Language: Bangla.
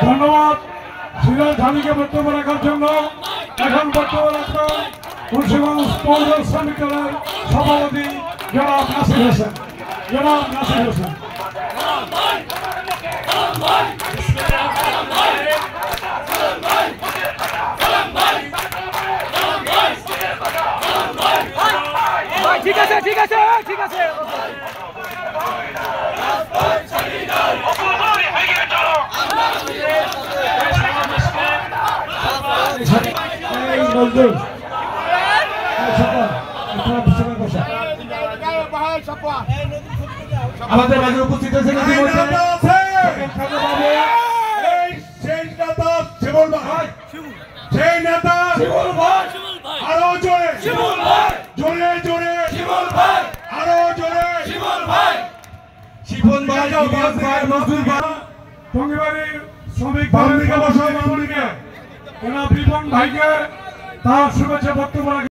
ধন্যবাদ সিরাজ ধানিকে বক্তব্য রাখার জন্য। এখন বক্তব্য রাখবেন মুন্সিগঞ্জ পৌর শ্রমিক দলের সভাপতি জনাব নাসির হোসেন। ঠিক আছে ঠিক আছে ঠিক আছে। আমাদের মাঝে উপস্থিত হয়েছেন সেই নেতা আরো জোরে জোরে জোরে আরো জোরে শিবন ভাই মজদুর ভাই টঙ্গিবাড়ির শ্রমিক ভাইকে তার শুভেচ্ছা বক্তব্য